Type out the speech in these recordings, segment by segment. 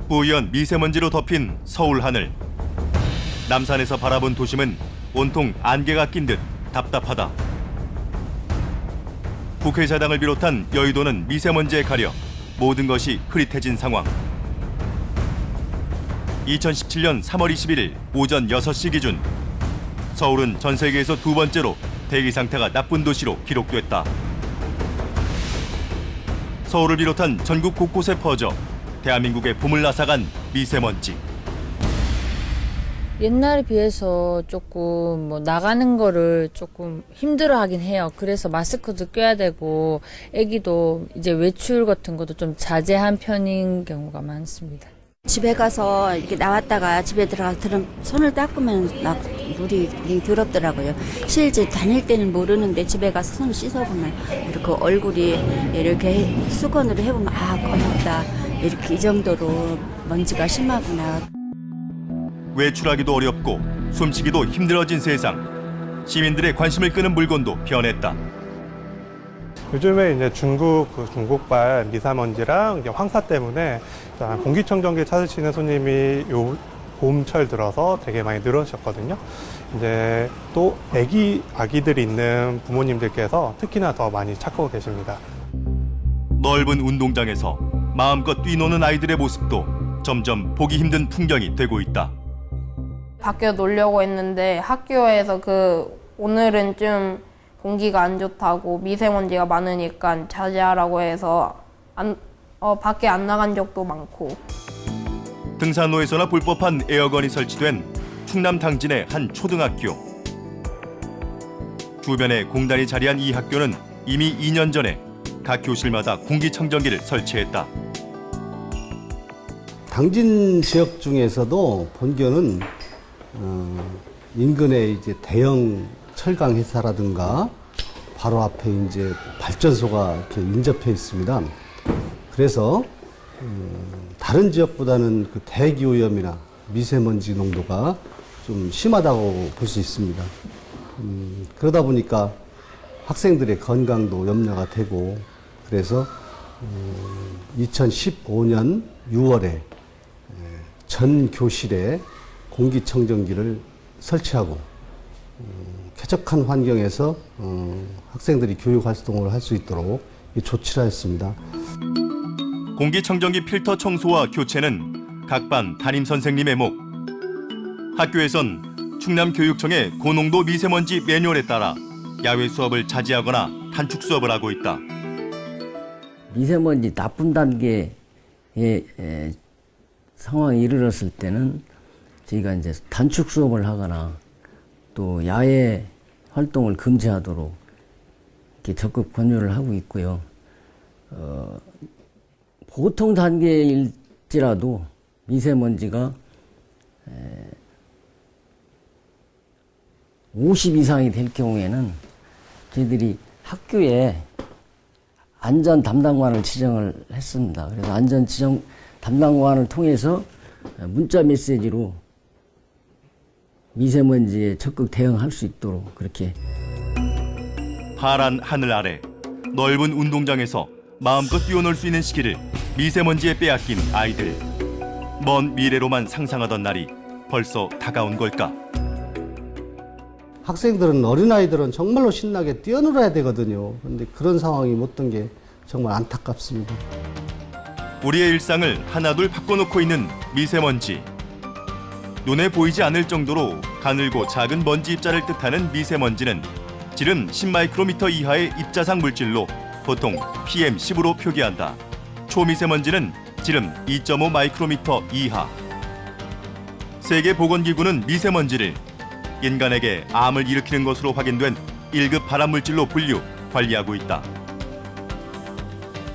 뿌연 미세먼지로 덮인 서울 하늘. 남산에서 바라본 도심은 온통 안개가 낀 듯 답답하다. 국회의사당을 비롯한 여의도는 미세먼지에 가려 모든 것이 흐릿해진 상황. 2017년 3월 21일 오전 6시 기준 서울은 전 세계에서 두 번째로 대기 상태가 나쁜 도시로 기록됐다. 서울을 비롯한 전국 곳곳에 퍼져 대한민국의 봄을 앗아간 미세먼지. 옛날에 비해서 조금 나가는 거를 조금 힘들어하긴 해요. 그래서 마스크도 껴야 되고 애기도 이제 외출 같은 것도 좀 자제한 편인 경우가 많습니다. 집에 가서 이렇게 나왔다가 집에 들어가서 손을 닦으면 막 물이 되게 더럽더라고요. 실제 다닐 때는 모르는데 집에 가서 손 씻어보면 이렇게 얼굴이 이렇게 수건으로 해보면 검다. 이렇게 이 정도로 먼지가 심하구나. 외출하기도 어렵고 숨쉬기도 힘들어진 세상. 시민들의 관심을 끄는 물건도 변했다. 요즘에 이제 중국발 미세먼지랑 이제 황사 때문에 공기청정기 찾으시는 손님이 요 봄철 들어서 되게 많이 늘어졌거든요. 이제 또 아기들이 있는 부모님들께서 특히나 더 많이 찾고 계십니다. 넓은 운동장에서 마음껏 뛰노는 아이들의 모습도 점점 보기 힘든 풍경이 되고 있다. 밖에 놀려고 했는데 학교에서 오늘은 좀 공기가 안 좋다고 미세먼지가 많으니까 자제하라고 해서 밖에 안 나간 적도 많고. 등산로에서나 볼 법한 에어건이 설치된 충남 당진의 한 초등학교. 주변에 공단이 자리한 이 학교는 이미 2년 전에 각 교실마다 공기청정기를 설치했다. 당진 지역 중에서도 본교는 인근에 이제 대형 철강 회사라든가 바로 앞에 이제 발전소가 이렇게 인접해 있습니다. 그래서 다른 지역보다는 그 대기 오염이나 미세먼지 농도가 좀 심하다고 볼 수 있습니다. 그러다 보니까 학생들의 건강도 염려가 되고, 그래서 2015년 6월에 전 교실에 공기청정기를 설치하고 쾌적한 환경에서 학생들이 교육 활동을 할 수 있도록 조치를 하였습니다. 공기청정기 필터 청소와 교체는 각 반 담임 선생님의 목. 학교에선 충남교육청의 고농도 미세먼지 매뉴얼에 따라 야외 수업을 자제하거나 단축 수업을 하고 있다. 미세먼지 나쁨 단계의 상황이 이르렀을 때는 저희가 이제 단축 수업을 하거나 또 야외 활동을 금지하도록 이렇게 적극 권유를 하고 있고요. 보통 단계일지라도 미세먼지가 50 이상이 될 경우에는 저희들이 학교에 안전 담당관을 지정을 했습니다. 그래서 안전 지정 담당관을 통해서 문자 메시지로 미세먼지에 적극 대응할 수 있도록 그렇게. 파란 하늘 아래 넓은 운동장에서 마음껏 뛰어놀 수 있는 시기를 미세먼지에 빼앗긴 아이들. 먼 미래로만 상상하던 날이 벌써 다가온 걸까? 학생들은, 어린아이들은 정말로 신나게 뛰어놀아야 되거든요. 그런데 그런 상황이 못 된 게 정말 안타깝습니다. 우리의 일상을 하나둘 바꿔놓고 있는 미세먼지. 눈에 보이지 않을 정도로 가늘고 작은 먼지 입자를 뜻하는 미세먼지는 지름 10마이크로미터 이하의 입자상 물질로 보통 PM10으로 표기한다. 초미세먼지는 지름 2.5 마이크로미터 이하. 세계보건기구는 미세먼지를 인간에게 암을 일으키는 것으로 확인된 1급 발암물질로 분류, 관리하고 있다.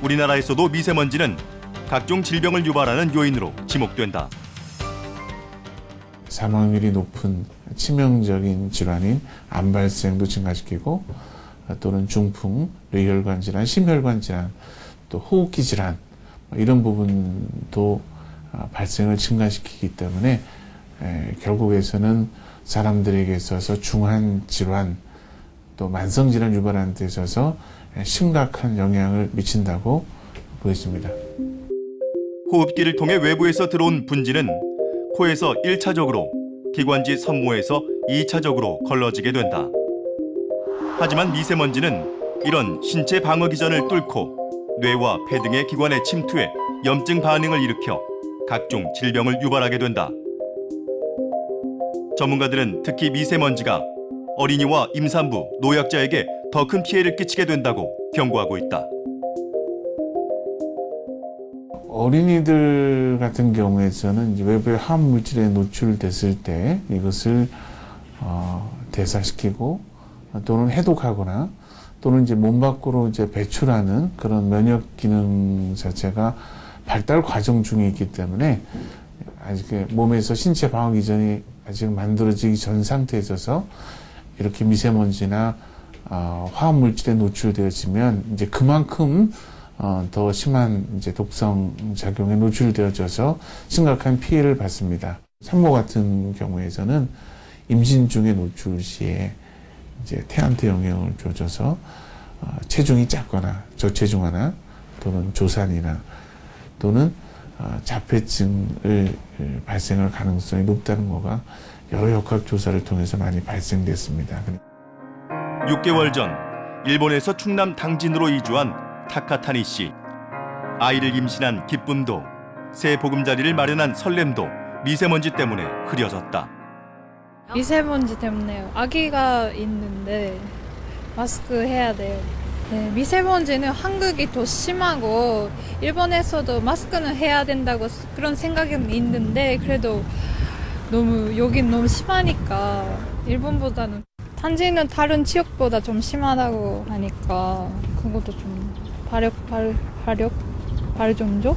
우리나라에서도 미세먼지는 각종 질병을 유발하는 요인으로 지목된다. 사망률이 높은 치명적인 질환인 암 발생도 증가시키고, 또는 중풍, 뇌혈관 질환, 심혈관 질환, 또 호흡기 질환, 이런 부분도 발생을 증가시키기 때문에 결국에서는 사람들에게 있어서 중한 질환, 또 만성 질환 유발하는 데 있어서 심각한 영향을 미친다고 보여집니다. 호흡기를 통해 외부에서 들어온 분진은 코에서 1차적으로, 기관지 섬모에서 2차적으로 걸러지게 된다. 하지만 미세먼지는 이런 신체 방어 기전을 뚫고 뇌와 폐 등의 기관에 침투해 염증 반응을 일으켜 각종 질병을 유발하게 된다. 전문가들은 특히 미세먼지가 어린이와 임산부, 노약자에게 더 큰 피해를 끼치게 된다고 경고하고 있다. 어린이들 같은 경우에는 이제 외부의 화학 물질에 노출됐을 때 이것을 대사시키고 또는 해독하거나 또는 이제 몸 밖으로 이제 배출하는 그런 면역 기능 자체가 발달 과정 중에 있기 때문에 아직 몸에서 신체 방어 기전이 아직 만들어지기 전 상태에 있어서 이렇게 미세먼지나 화학 물질에 노출되어지면 이제 그만큼 더 심한 이제 독성 작용에 노출되어져서 심각한 피해를 받습니다. 산모 같은 경우에는 임신 중에 노출 시에 이제 태한테 영향을 줘서 체중이 작거나 저체중화나 또는 조산이나 또는 자폐증을 발생할 가능성이 높다는 거가 여러 역학 조사를 통해서 많이 발생됐습니다. 6개월 전 일본에서 충남 당진으로 이주한 타카타니 씨. 아이를 임신한 기쁨도, 새 보금자리를 마련한 설렘도 미세먼지 때문에 흐려졌다. 미세먼지 때문에요. 아기가 있는데 마스크 해야 돼요. 네, 미세먼지는 한국이 더 심하고 일본에서도 마스크는 해야 된다고 그런 생각은 있는데 그래도 여긴 너무 심하니까 일본보다는 단지는 다른 지역보다 좀 심하다고 하니까 그것도 좀 발효 정도도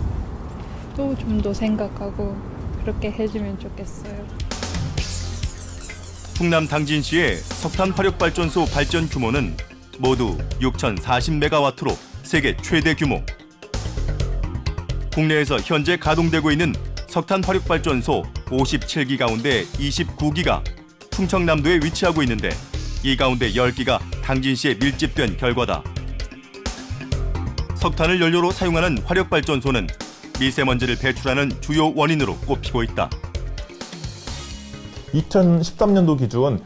좀 더 생각하고 그렇게 해주면 좋겠어요. 충남 당진시의 석탄 화력발전소 발전 규모는 모두 6,040메가와트로 세계 최대 규모. 국내에서 현재 가동되고 있는 석탄 화력발전소 57기 가운데 29기가 충청남도에 위치하고 있는데 이 가운데 10기가 당진시에 밀집된 결과다. 석탄을 연료로 사용하는 화력발전소는 미세먼지를 배출하는 주요 원인으로 꼽히고 있다. 2013년도 기준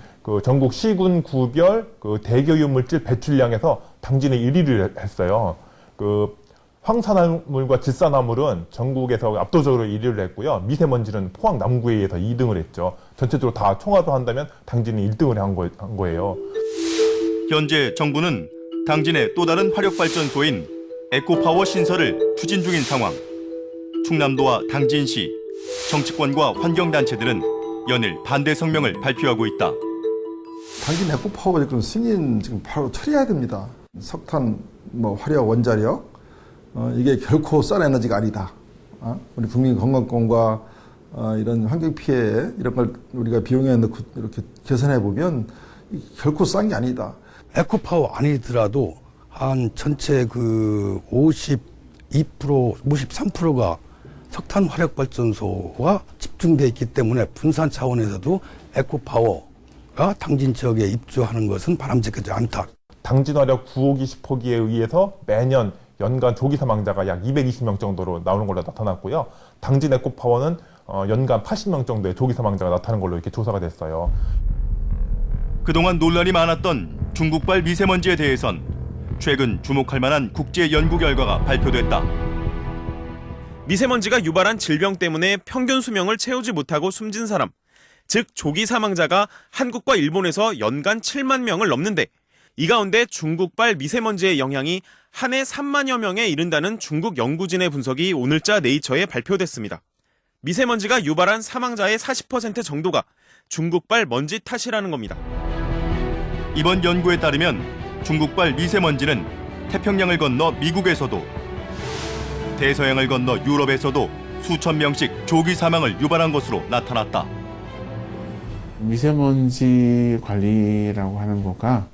전국 시군 구별 대기오염 물질 배출량에서 당진이 1위를 했어요. 황산화물과 질산화물은 전국에서 압도적으로 1위를 했고요. 미세먼지는 포항 남구에서 2등을 했죠. 전체적으로 다 총합한다면 당진이 1등을 한 거예요. 현재 정부는 당진의 또 다른 화력발전소인 에코파워 신설을 추진 중인 상황. 충남도와 당진시, 정치권과 환경단체들은 연일 반대 성명을 발표하고 있다. 당진 에코파워 지금 승인 지금 바로 처리해야 됩니다. 석탄, 화력, 원자력 이게 결코 싼 에너지가 아니다. 우리 국민 건강권과 이런 환경 피해 이런 걸 우리가 비용에 넣고 이렇게 계산해 보면 결코 싼 게 아니다. 에코파워 아니더라도 한 전체 52%, 53%가 석탄 화력 발전소가 집중되어 있기 때문에 분산 차원에서도 에코파워가 당진 지역에 입주하는 것은 바람직하지 않다. 당진 화력 9호기, 10호기에 의해서 매년 연간 조기 사망자가 약 220명 정도로 나오는 걸로 나타났고요. 당진 에코파워는 연간 80명 정도의 조기 사망자가 나타나는 걸로 이렇게 조사가 됐어요. 그동안 논란이 많았던 중국발 미세먼지에 대해선 최근 주목할 만한 국제 연구 결과가 발표됐다. 미세먼지가 유발한 질병 때문에 평균 수명을 채우지 못하고 숨진 사람, 즉 조기 사망자가 한국과 일본에서 연간 7만 명을 넘는데 이 가운데 중국발 미세먼지의 영향이 한 해 3만여 명에 이른다는 중국 연구진의 분석이 오늘자 네이처에 발표됐습니다. 미세먼지가 유발한 사망자의 40% 정도가 중국발 먼지 탓이라는 겁니다. 이번 연구에 따르면 중국발 미세먼지는 태평양을 건너 미국에서도 대서양을 건너 유럽에서도 수천 명씩 조기 사망을 유발한 것으로 나타났다. 미세먼지 관리라고 하는 거가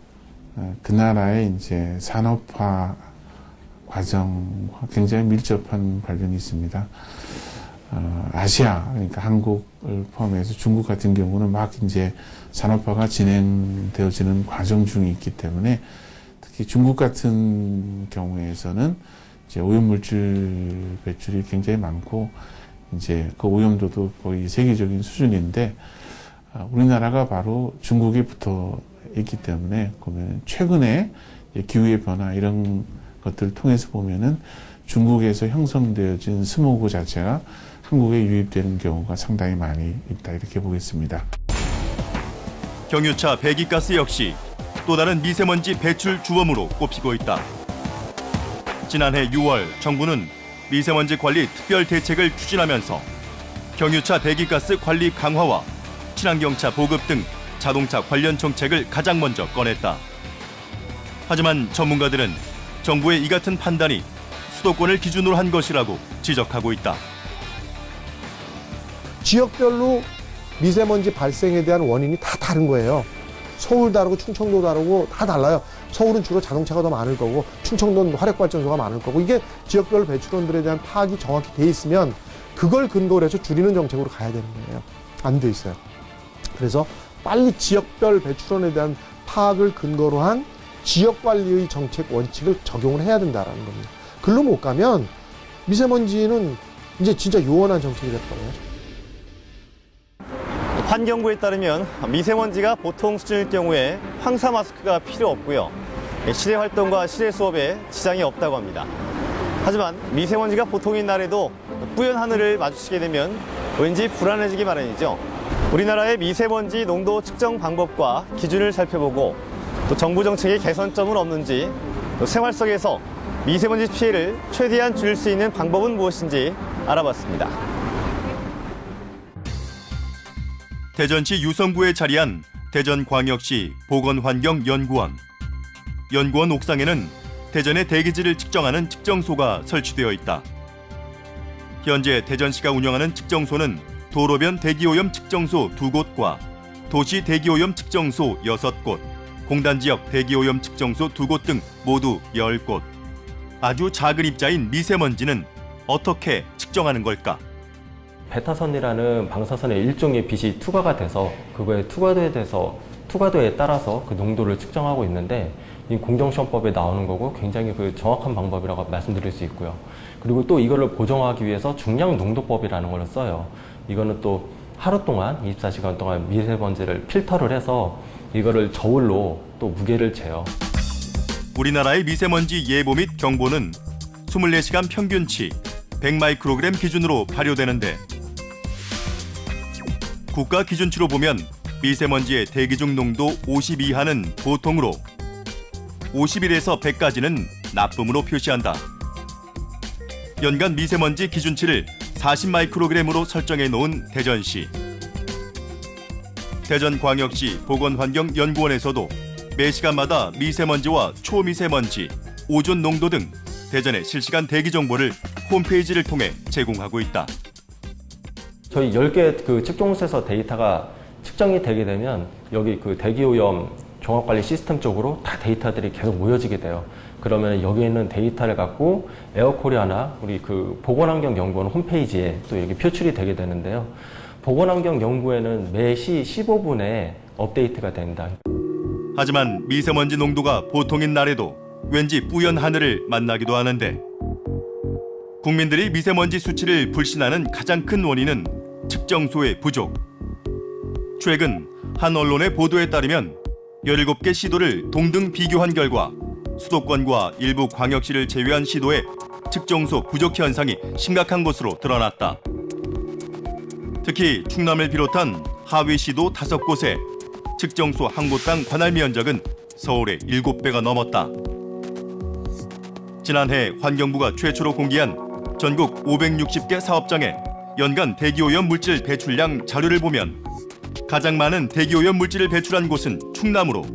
그 나라의 이제 산업화 과정과 굉장히 밀접한 관련이 있습니다. 아시아, 그러니까 한국을 포함해서 중국 같은 경우는 막 이제 산업화가 진행되어지는 과정 중에 있기 때문에 특히 중국 같은 경우에서는 이제 오염물질 배출이 굉장히 많고 이제 그 오염도도 거의 세계적인 수준인데 우리나라가 바로 중국에 붙어 있기 때문에 그러면 최근에 기후의 변화 이런 것들을 통해서 보면은 중국에서 형성되어진 스모그 자체가 한국에 유입되는 경우가 상당히 많이 있다 이렇게 보겠습니다. 경유차 배기가스 역시 또 다른 미세먼지 배출 주범으로 꼽히고 있다. 지난해 6월 정부는 미세먼지 관리 특별 대책을 추진하면서 경유차 배기가스 관리 강화와 친환경차 보급 등 자동차 관련 정책을 가장 먼저 꺼냈다. 하지만 전문가들은 정부의 이 같은 판단이 수도권을 기준으로 한 것이라고 지적하고 있다. 지역별로 미세먼지 발생에 대한 원인이 다 다른 거예요. 서울 다르고 충청도 다르고 다 달라요. 서울은 주로 자동차가 더 많을 거고 충청도는 화력발전소가 많을 거고 이게 지역별 배출원들에 대한 파악이 정확히 돼 있으면 그걸 근거로 해서 줄이는 정책으로 가야 되는 거예요. 안 돼 있어요. 그래서 빨리 지역별 배출원에 대한 파악을 근거로 한 지역관리의 정책 원칙을 적용을 해야 된다는 겁니다. 글로 못 가면 미세먼지는 이제 진짜 요원한 정책이 됐거든요. 환경부에 따르면 미세먼지가 보통 수준일 경우에 황사 마스크가 필요 없고요. 실외 활동과 실외 수업에 지장이 없다고 합니다. 하지만 미세먼지가 보통인 날에도 뿌연 하늘을 마주치게 되면 왠지 불안해지기 마련이죠. 우리나라의 미세먼지 농도 측정 방법과 기준을 살펴보고 또 정부 정책의 개선점은 없는지 또 생활 속에서 미세먼지 피해를 최대한 줄일 수 있는 방법은 무엇인지 알아봤습니다. 대전시 유성구에 자리한 대전광역시 보건환경연구원. 연구원 옥상에는 대전의 대기질을 측정하는 측정소가 설치되어 있다. 현재 대전시가 운영하는 측정소는 도로변 대기오염 측정소 2곳과 도시 대기오염 측정소 6곳, 공단지역 대기오염 측정소 2곳 등 모두 10곳. 아주 작은 입자인 미세먼지는 어떻게 측정하는 걸까? 베타선이라는 방사선의 일종의 빛이 투과가 돼서 그거의 투과도에 따라서 그 농도를 측정하고 있는데 이 공정시험법에 나오는 거고 굉장히 그 정확한 방법이라고 말씀드릴 수 있고요. 그리고 또 이거를 보정하기 위해서 중량 농도법이라는 걸 써요. 이거는 또 하루 동안 24시간 동안 미세먼지를 필터를 해서 이거를 저울로 또 무게를 재요. 우리나라의 미세먼지 예보 및 경보는 24시간 평균치 100마이크로그램 기준으로 발효되는데 국가 기준치로 보면 미세먼지의 대기중 농도 50 이하는 보통으로 51에서 100까지는 나쁨으로 표시한다. 연간 미세먼지 기준치를 40마이크로그램으로 설정해 놓은 대전시. 대전광역시 보건환경연구원에서도 매 시간마다 미세먼지와 초미세먼지, 오존 농도 등 대전의 실시간 대기 정보를 홈페이지를 통해 제공하고 있다. 저희 10개 그 측정소에서 데이터가 측정이 되게 되면 여기 그 대기오염 종합관리 시스템 쪽으로 다 데이터들이 계속 모여지게 돼요. 그러면 여기에 있는 데이터를 갖고 에어코리아나 우리 그 보건환경연구원 홈페이지에 또 이렇게 표출이 되게 되는데요. 보건환경연구에는 매시 15분에 업데이트가 된다. 하지만 미세먼지 농도가 보통인 날에도 왠지 뿌연 하늘을 만나기도 하는데 국민들이 미세먼지 수치를 불신하는 가장 큰 원인은 측정소의 부족. 최근 한 언론의 보도에 따르면 17개 시도를 동등 비교한 결과 수도권과 일부 광역시를 제외한 시도의 측정소 부족 현상이 심각한 것으로 드러났다. 특히 충남을 비롯한 하위 시도 5곳에 측정소 한 곳당 관할 면적은 서울의 7배가 넘었다. 지난해 환경부가 최초로 공개한 전국 560개 사업장의 연간 대기오염 물질 배출량 자료를 보면 가장 많은 대기오염 물질을 배출한 곳은 충남으로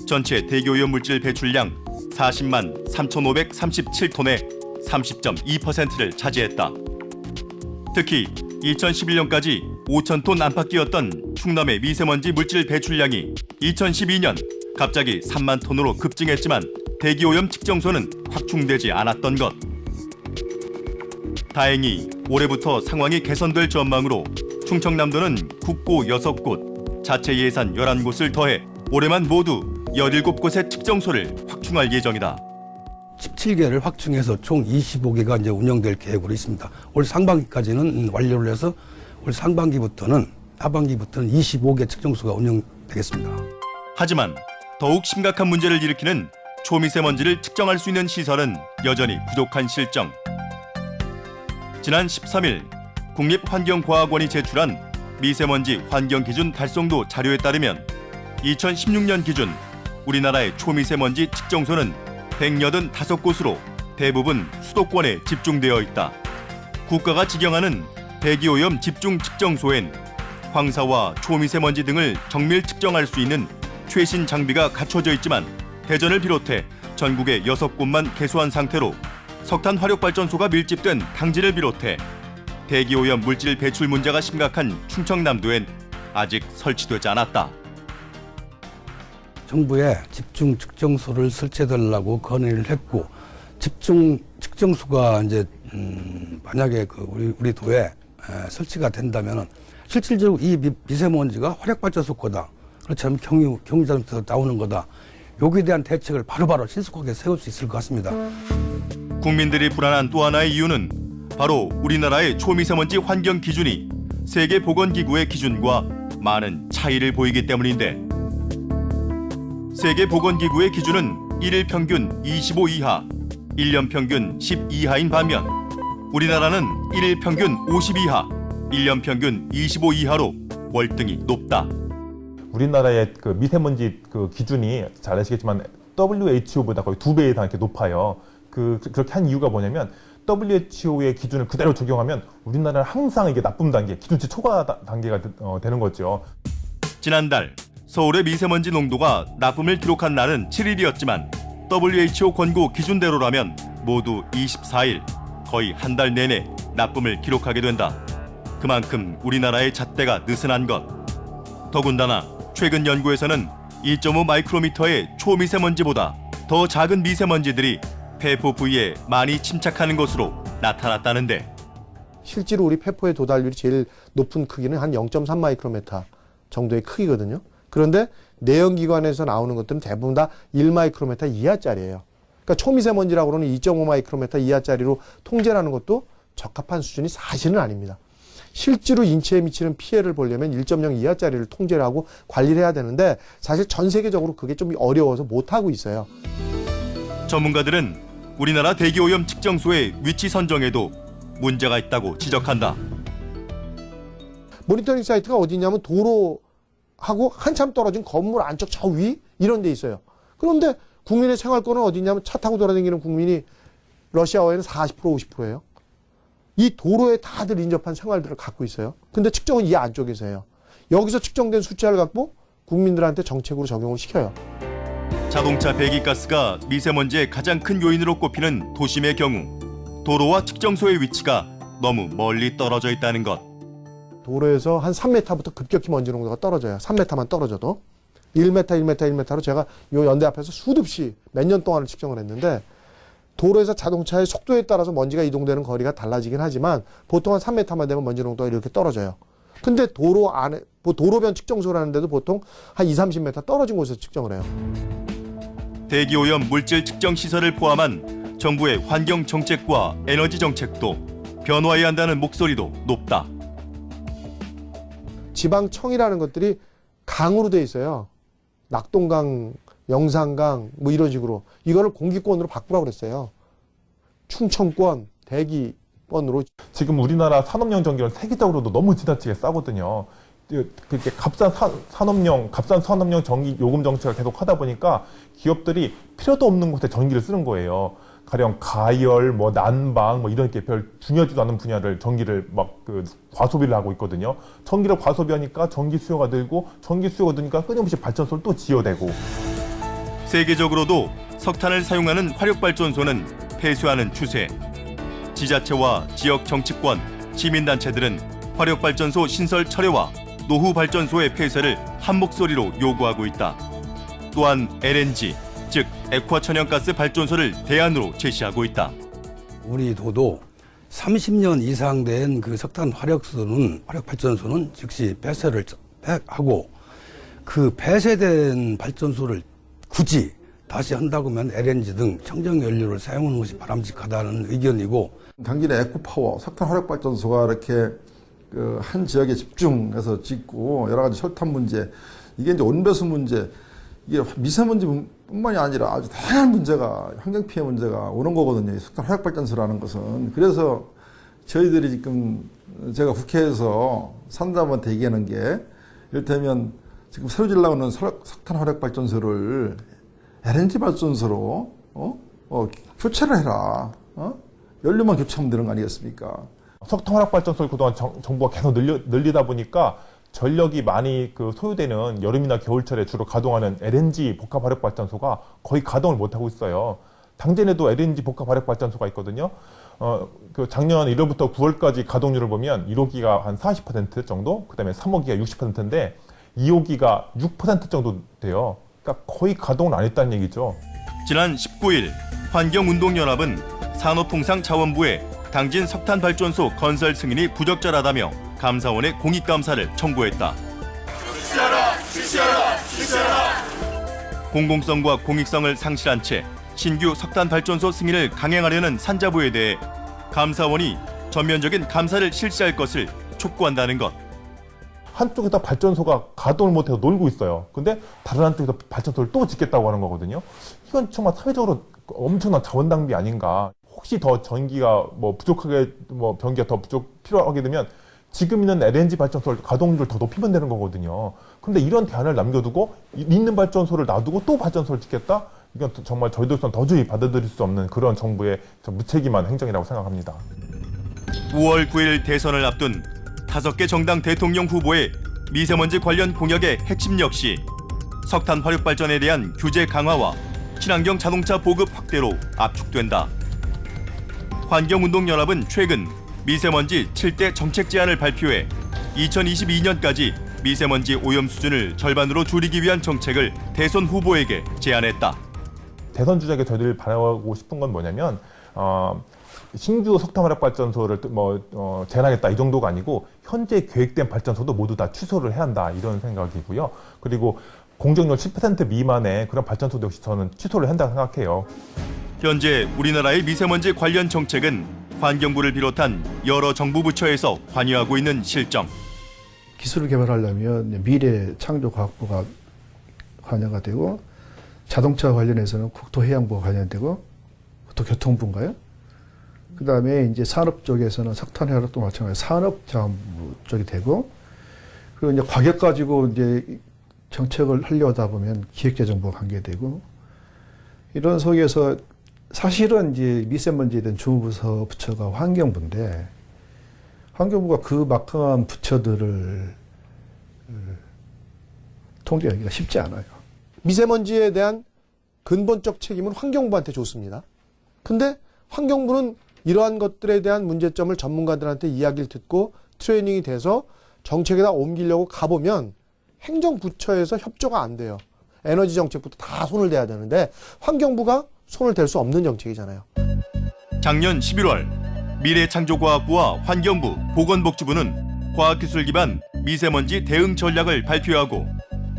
전체 대기오염 물질 배출량 40만 3,537톤의 30.2%를 차지했다. 특히 2011년까지 5,000톤 안팎이었던 충남의 미세먼지 물질 배출량이 2012년 갑자기 3만 톤으로 급증했지만 대기오염 측정소는 확충되지 않았던 것. 다행히 올해부터 상황이 개선될 전망으로 충청남도는 국고 6곳, 자체 예산 11곳을 더해 올해만 모두 17곳의 측정소를 확충할 예정이다. 17개를 확충해서 총 25개가 이제 운영될 계획으로 있습니다. 올 상반기까지는 완료를 해서 올 상반기부터는 하반기부터는 25개 측정소가 운영되겠습니다. 하지만 더욱 심각한 문제를 일으키는 초미세먼지를 측정할 수 있는 시설은 여전히 부족한 실정. 지난 13일 국립환경과학원이 제출한 미세먼지 환경기준 달성도 자료에 따르면 2016년 기준 우리나라의 초미세먼지 측정소는 185곳으로 대부분 수도권에 집중되어 있다. 국가가 지정하는 대기오염 집중 측정소엔 황사와 초미세먼지 등을 정밀 측정할 수 있는 최신 장비가 갖춰져 있지만 대전을 비롯해 전국의 6곳만 개소한 상태로 석탄 화력발전소가 밀집된 당진을 비롯해 대기오염 물질 배출 문제가 심각한 충청남도엔 아직 설치되지 않았다. 정부에 집중 측정소를 설치해달라고 건의를 했고, 집중 측정소가 이제 만약에 우리 도에 설치가 된다면은 실질적으로 이 미세먼지가 화력발전소 거다, 그렇지 않으면 경유자동차에서 나오는 거다, 여기에 대한 대책을 바로바로 신속하게 세울 수 있을 것 같습니다. 국민들이 불안한 또 하나의 이유는 바로 우리나라의 초미세먼지 환경 기준이 세계보건기구의 기준과 많은 차이를 보이기 때문인데, 세계보건기구의 기준은 1일 평균 25 이하, 1년 평균 10 이하인 반면 우리나라는 1일 평균 50 이하, 1년 평균 25 이하로 월등히 높다. 우리나라의 그 미세먼지 그 기준이 잘 아시겠지만 WHO보다 거의 2배 이상 이렇게 높아요. 그렇게 한 이유가 뭐냐면 WHO의 기준을 그대로 적용하면 우리나라는 항상 이게 나쁨 단계, 기준치 초과 단계가 되는 거죠. 지난달 서울의 미세먼지 농도가 나쁨을 기록한 날은 7일이었지만 WHO 권고 기준대로라면 모두 24일, 거의 한 달 내내 나쁨을 기록하게 된다. 그만큼 우리나라의 잣대가 느슨한 것. 더군다나 최근 연구에서는 2.5 마이크로미터의 초미세먼지보다 더 작은 미세먼지들이 폐포 부위에 많이 침착하는 것으로 나타났다는데, 실제로 우리 폐포의 도달률이 제일 높은 크기는 한 0.3 마이크로미터 정도의 크기거든요. 그런데 내연기관에서 나오는 것들은 대부분 다 1 마이크로미터 이하짜리예요. 그러니까 초미세먼지라고 하는 2.5 마이크로미터 이하짜리로 통제하는 것도 적합한 수준이 사실은 아닙니다. 실제로 인체에 미치는 피해를 보려면 1.0 이하짜리를 통제를 하고 관리를 해야 되는데 사실 전 세계적으로 그게 좀 어려워서 못하고 있어요. 전문가들은 우리나라 대기오염 측정소의 위치 선정에도 문제가 있다고 지적한다. 모니터링 사이트가 어디 있냐면 도로하고 한참 떨어진 건물 안쪽 저 위 이런 데 있어요. 그런데 국민의 생활권은 어디 있냐면 차 타고 돌아다니는 국민이 러시아어에는 40% 50%예요. 이 도로에 다들 인접한 생활들을 갖고 있어요. 근데 측정은 이 안쪽에서 해요. 여기서 측정된 숫자를 갖고 국민들한테 정책으로 적용을 시켜요. 자동차 배기가스가 미세먼지의 가장 큰 요인으로 꼽히는 도심의 경우 도로와 측정소의 위치가 너무 멀리 떨어져 있다는 것. 도로에서 한 3m부터 급격히 먼지 농도가 떨어져요. 3m만 떨어져도. 1m로 제가 요 연대 앞에서 수없이 몇 년 동안을 측정을 했는데 도로에서 자동차의 속도에 따라서 먼지가 이동되는 거리가 달라지긴 하지만 보통 한 3m만 되면 먼지 농도가 이렇게 떨어져요. 근데 도로 안에, 도로변 측정소라는 데도 보통 한 20-30m 떨어진 곳에서 측정을 해요. 대기오염 물질 측정 시설을 포함한 정부의 환경 정책과 에너지 정책도 변화해야 한다는 목소리도 높다. 지방청이라는 것들이 강으로 돼 있어요. 낙동강, 영산강 뭐 이런 식으로 이거를 공기권으로 바꾸라고 그랬어요. 충청권, 대기권으로. 지금 우리나라 산업용 전기는 세계적으로도 너무 지나치게 싸거든요. 그렇게 값싼 산업용 전기 요금 정책을 계속 하다 보니까 기업들이 필요도 없는 곳에 전기를 쓰는 거예요. 가령 가열, 뭐 난방, 뭐 이런 게 별 중요하지도 않은 분야를 전기를 과소비를 하고 있거든요. 전기를 과소비하니까 전기 수요가 늘고 전기 수요가 늘니까 끊임없이 발전소를 또 지어대고. 세계적으로도 석탄을 사용하는 화력발전소는 폐쇄하는 추세. 지자체와 지역 정치권, 시민단체들은 화력발전소 신설 철회와 노후 발전소의 폐쇄를 한 목소리로 요구하고 있다. 또한 LNG, 즉 액화천연가스 발전소를 대안으로 제시하고 있다. 우리 도도 30년 이상 된 그 석탄 화력발전소는 즉시 폐쇄를 하고 그 폐쇄된 발전소를 굳이 다시 한다고 하면 LNG 등 청정 연료를 사용하는 것이 바람직하다는 의견이고, 당진의 에코파워 석탄 화력발전소가 이렇게 그 한 지역에 집중해서 짓고 여러 가지 설탄 문제, 이게 이제 온배수 문제, 이게 미세먼지뿐만이 아니라 아주 다양한 문제가, 환경 피해 문제가 오는 거거든요. 이 석탄 화력발전소라는 것은. 그래서 저희들이 지금 제가 국회에서 산자분한테 얘기하는 게, 이를테면 지금 새로 지으려고 하는 석탄 화력발전소를 LNG 발전소로 교체를 해라. 연료만 교체하면 되는 거 아니겠습니까? 석탄 화력발전소를 그동안 정부가 계속 늘리다 보니까 전력이 많이 소요되는 여름이나 겨울철에 주로 가동하는 LNG 복합 화력발전소가 거의 가동을 못하고 있어요. 당진에도 LNG 복합 화력발전소가 있거든요. 작년 1월부터 9월까지 가동률을 보면 1호기가 한 40% 정도, 그 다음에 3호기가 60%인데 2호기가 6% 정도 돼요. 그러니까 거의 가동을 안 했다는 얘기죠. 지난 19일 환경운동연합은 산업통상자원부에 당진 석탄발전소 건설 승인이 부적절하다며 감사원에 공익감사를 청구했다. 공공성과 공익성을 상실한 채 신규 석탄발전소 승인을 강행하려는 산자부에 대해 감사원이 전면적인 감사를 실시할 것을 촉구한다는 것. 한쪽에서 발전소가 가동을 못해서 놀고 있어요. 근데 다른 한쪽에서 발전소를 또 짓겠다고 하는 거거든요. 이건 정말 사회적으로 엄청난 자원 낭비 아닌가. 혹시 더 전기가 부족하게 변기가 더 필요하게 되면 지금 있는 LNG 발전소 가동률을 더 높이면 되는 거거든요. 근데 이런 대안을 남겨두고 있는 발전소를 놔두고 또 발전소를 짓겠다? 이건 정말 저희들로서는 도저히 받아들일 수 없는 그런 정부의 무책임한 행정이라고 생각합니다. 5월 9일 대선을 앞둔 5개 정당 대통령 후보의 미세먼지 관련 공약의 핵심 역시 석탄 화력 발전에 대한 규제 강화와 친환경 자동차 보급 확대로 압축된다. 환경운동연합은 최근 미세먼지 7대 정책 제안을 발표해 2022년까지 미세먼지 오염 수준을 절반으로 줄이기 위한 정책을 대선 후보에게 제안했다. 대선 주자에게 저희들이 바라고 싶은 건 뭐냐면 신규 석탄 화력 발전소를 제한하겠다 이 정도가 아니고 현재 계획된 발전소도 모두 다 취소를 해야 한다 이런 생각이고요. 그리고 공정률 10% 미만의 그런 발전소도 역시 저는 취소를 한다고 생각해요. 현재 우리나라의 미세먼지 관련 정책은 환경부를 비롯한 여러 정부 부처에서 관여하고 있는 실정. 기술을 개발하려면 미래창조과학부가 관여가 되고, 자동차 관련해서는 국토해양부가 관여되고, 국토교통부인가요? 그 다음에 이제 산업 쪽에서는 석탄화력도 마찬가지로 산업자원부 쪽이 되고, 그리고 이제 가격 가지고 이제 정책을 하려다 보면 기획재정부가 관계되고, 이런 속에서 사실은 이제 미세먼지에 대한 주무부서 부처가 환경부인데, 환경부가 그 막강한 부처들을 통제하기가 쉽지 않아요. 미세먼지에 대한 근본적 책임은 환경부한테 줬습니다. 근데 환경부는 이러한 것들에 대한 문제점을 전문가들한테 이야기를 듣고 트레이닝이 돼서 정책에다 옮기려고 가보면 행정부처에서 협조가 안 돼요. 에너지 정책부터 다 손을 대야 되는데 환경부가 손을 댈 수 없는 정책이잖아요. 작년 11월 미래창조과학부와 환경부, 보건복지부는 과학기술 기반 미세먼지 대응 전략을 발표하고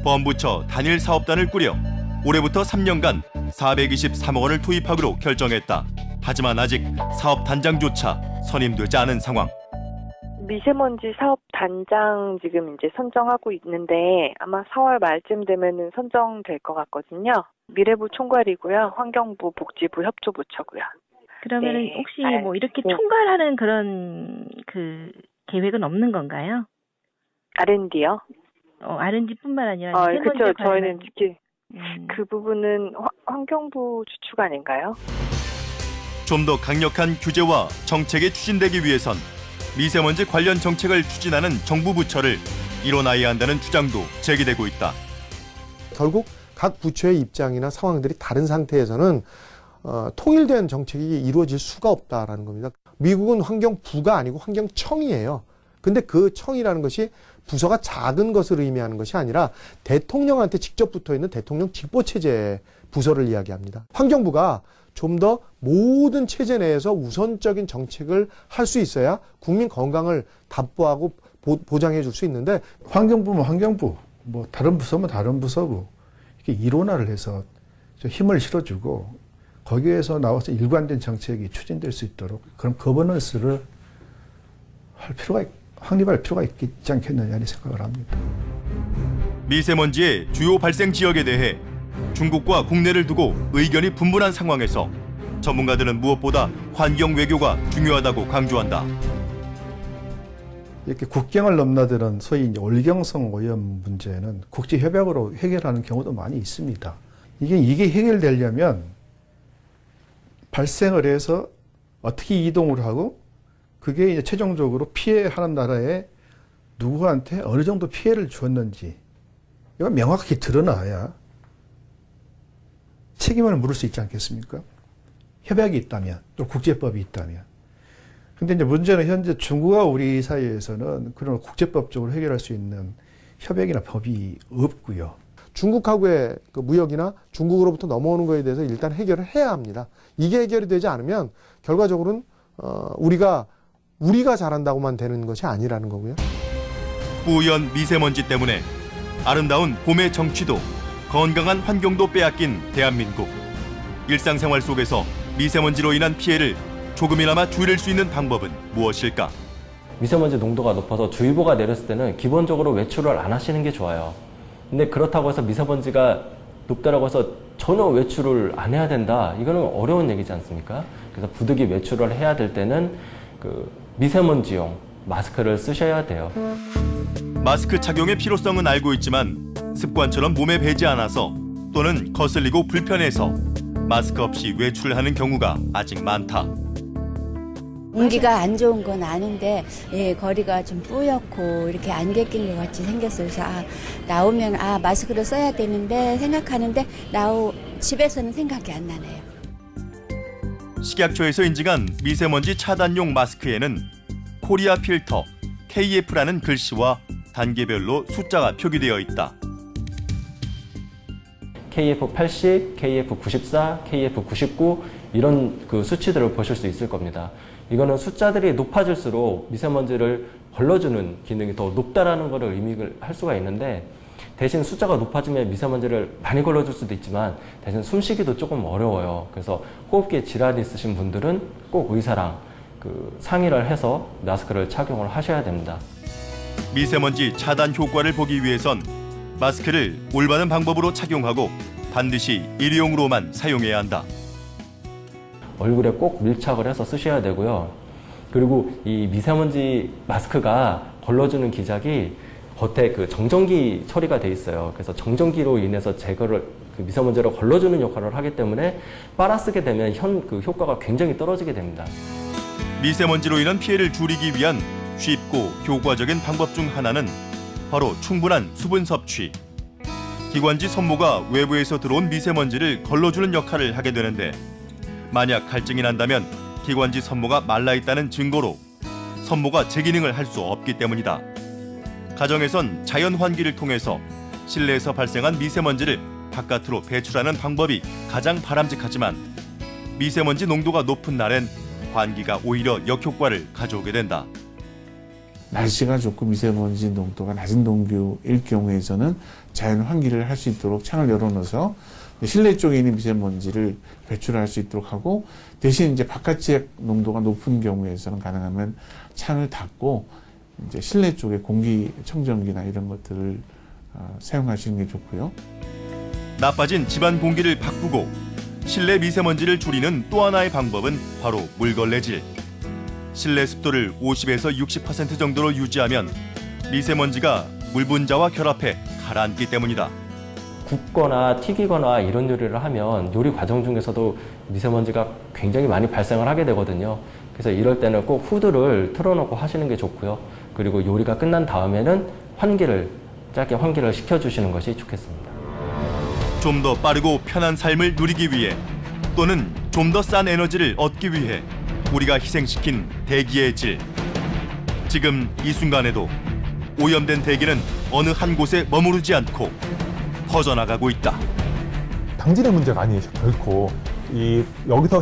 범부처 단일 사업단을 꾸려 올해부터 3년간 423억 원을 투입하기로 결정했다. 하지만 아직 사업단장조차 선임되지 않은 상황. 미세먼지 사업단장 지금 이제 선정하고 있는데 아마 4월 말쯤 되면은 선정될 것 같거든요. 미래부 총괄이고요. 환경부, 복지부, 협조부처고요. 그러면은 네. 혹시 뭐 이렇게 총괄하는 그런 계획은 없는 건가요? R&D요? R&D뿐만 아니라 그렇죠. 저희는 특히 그 부분은 환경부 주축 아닌가요? 좀 더 강력한 규제와 정책이 추진되기 위해선 미세먼지 관련 정책을 추진하는 정부 부처를 일원화해야 한다는 주장도 제기되고 있다. 결국 각 부처의 입장이나 상황들이 다른 상태에서는 통일된 정책이 이루어질 수가 없다라는 겁니다. 미국은 환경부가 아니고 환경청이에요. 근데 그 청이라는 것이 부서가 작은 것을 의미하는 것이 아니라 대통령한테 직접 붙어있는 대통령 직보체제 부서를 이야기합니다. 환경부가 좀 더 모든 체제 내에서 우선적인 정책을 할 수 있어야 국민 건강을 담보하고 보장해 줄 수 있는데, 환경부면 환경부, 뭐 다른 부서면 다른 부서고 이렇게 일원화를 해서 좀 힘을 실어주고 거기에서 나와서 일관된 정책이 추진될 수 있도록 그런 거버넌스를 확립할 필요가 있지 않겠느냐 이런 생각을 합니다. 미세먼지의 주요 발생 지역에 대해 중국과 국내를 두고 의견이 분분한 상황에서 전문가들은 무엇보다 환경 외교가 중요하다고 강조한다. 이렇게 국경을 넘나드는 소위 이제 올경성 오염 문제는 국제 협약으로 해결하는 경우도 많이 있습니다. 이게 해결되려면 발생을 해서 어떻게 이동을 하고 그게 이제 최종적으로 피해하는 나라에 누구한테 어느 정도 피해를 주었는지 이건 명확히 드러나야 책임을 물을 수 있지 않겠습니까? 협약이 있다면 또 국제법이 있다면. 근데 이제 문제는 현재 중국과 우리 사이에서는 그런 국제법적으로 해결할 수 있는 협약이나 법이 없고요. 중국하고의 그 무역이나 중국으로부터 넘어오는 거에 대해서 일단 해결을 해야 합니다. 이게 해결이 되지 않으면 결과적으로는 우리가 잘한다고만 되는 것이 아니라는 거고요. 뿌연 미세먼지 때문에 아름다운 봄의 정취도 건강한 환경도 빼앗긴 대한민국. 일상생활 속에서 미세먼지로 인한 피해를 조금이나마 줄일 수 있는 방법은 무엇일까? 미세먼지 농도가 높아서 주의보가 내렸을 때는 기본적으로 외출을 안 하시는 게 좋아요. 근데 그렇다고 해서 미세먼지가 높다라고 해서 전혀 외출을 안 해야 된다. 이거는 어려운 얘기지 않습니까? 그래서 부득이 외출을 해야 될 때는 그 미세먼지용 마스크를 쓰셔야 돼요. 마스크 착용의 필요성은 알고 있지만 습관처럼 몸에 배지 않아서 또는 거슬리고 불편해서 마스크 없이 외출하는 경우가 아직 많다. 공기가 안 좋은 건 아는데 거리가 좀 뿌옇고 이렇게 안개낀 것 같이 생겼어요. 그래서 나오면 마스크를 써야 되는데 생각하는데 집에서는 생각이 안 나네요. 식약처에서 인증한 미세먼지 차단용 마스크에는 코리아 필터 KF라는 글씨와 단계별로 숫자가 표기되어 있다. KF80, KF94, KF99 이런 그 수치들을 보실 수 있을 겁니다. 이거는 숫자들이 높아질수록 미세먼지를 걸러주는 기능이 더 높다라는 것을 의미를 할 수가 있는데 대신 숫자가 높아지면 미세먼지를 많이 걸러줄 수도 있지만 대신 숨쉬기도 조금 어려워요. 그래서 호흡기에 질환이 있으신 분들은 꼭 의사랑 상의를 해서 마스크를 착용을 하셔야 됩니다. 미세먼지 차단 효과를 보기 위해선 마스크를 올바른 방법으로 착용하고 반드시 일회용으로만 사용해야 한다. 얼굴에 꼭 밀착을 해서 쓰셔야 되고요. 그리고 이 미세먼지 마스크가 걸러주는 기작이 겉에 그 정전기 처리가 돼 있어요. 그래서 정전기로 인해서 미세먼지를 걸러주는 역할을 하기 때문에 빨아쓰게 되면 그 효과가 굉장히 떨어지게 됩니다. 미세먼지로 인한 피해를 줄이기 위한 쉽고 효과적인 방법 중 하나는 바로 충분한 수분 섭취. 기관지 섬모가 외부에서 들어온 미세먼지를 걸러주는 역할을 하게 되는데 만약 갈증이 난다면 기관지 섬모가 말라있다는 증거로 섬모가 제 기능을 할 수 없기 때문이다. 가정에선 자연 환기를 통해서 실내에서 발생한 미세먼지를 바깥으로 배출하는 방법이 가장 바람직하지만 미세먼지 농도가 높은 날엔 환기가 오히려 역효과를 가져오게 된다. 날씨가 좋고 미세먼지 농도가 낮은 동교일 경우에서는 자연 환기를 할 수 있도록 창을 열어놓아서 실내 쪽에 있는 미세먼지를 배출할 수 있도록 하고 대신 이제 바깥지역 농도가 높은 경우에서는 가능하면 창을 닫고 이제 실내 쪽에 공기청정기나 이런 것들을 사용하시는 게 좋고요. 나빠진 집안 공기를 바꾸고 실내 미세먼지를 줄이는 또 하나의 방법은 바로 물걸레질. 실내 습도를 50에서 60% 정도로 유지하면 미세먼지가 물 분자와 결합해 가라앉기 때문이다. 굽거나 튀기거나 이런 요리를 하면 요리 과정 중에서도 미세먼지가 굉장히 많이 발생을 하게 되거든요. 그래서 이럴 때는 꼭 후드를 틀어놓고 하시는 게 좋고요. 그리고 요리가 끝난 다음에는 짧게 환기를 시켜주시는 것이 좋겠습니다. 좀 더 빠르고 편한 삶을 누리기 위해 또는 좀 더 싼 에너지를 얻기 위해 우리가 희생시킨 대기의 질. 지금 이 순간에도 오염된 대기는 어느 한 곳에 머무르지 않고 퍼져나가고 있다. 당진의 문제가 아니에요. 결코 여기서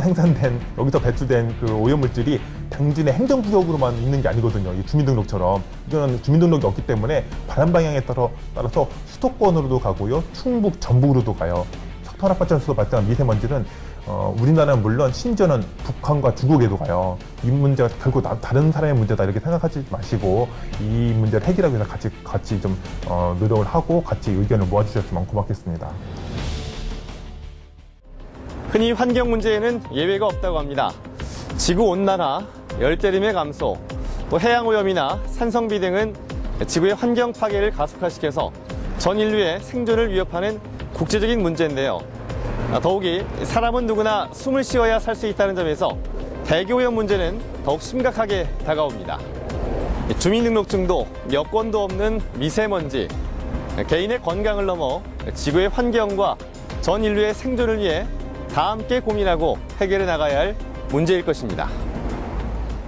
배출된 그 오염물질이 당진의 행정구역으로만 있는 게 아니거든요. 이 주민등록처럼 이거는 주민등록이 없기 때문에 바람 방향에 따라서 수도권으로도 가고요, 충북 전북으로도 가요. 석탄화발전소에서 발생한 미세먼지는 우리나라는 물론 심지어는 북한과 중국에도 가요. 이 문제가 결국 다른 사람의 문제다 이렇게 생각하지 마시고 이 문제를 해결하기 위해서 같이 좀 노력을 하고 같이 의견을 모아주셨으면 고맙겠습니다. 흔히 환경 문제에는 예외가 없다고 합니다. 지구온난화, 열대림의 감소, 또 해양오염이나 산성비 등은 지구의 환경 파괴를 가속화시켜서 전 인류의 생존을 위협하는 국제적인 문제인데요. 더욱이 사람은 누구나 숨을 쉬어야 살 수 있다는 점에서 대기오염 문제는 더욱 심각하게 다가옵니다. 주민등록증도 여권도 없는 미세먼지, 개인의 건강을 넘어 지구의 환경과 전 인류의 생존을 위해 다 함께 고민하고 해결해 나가야 할 문제일 것입니다.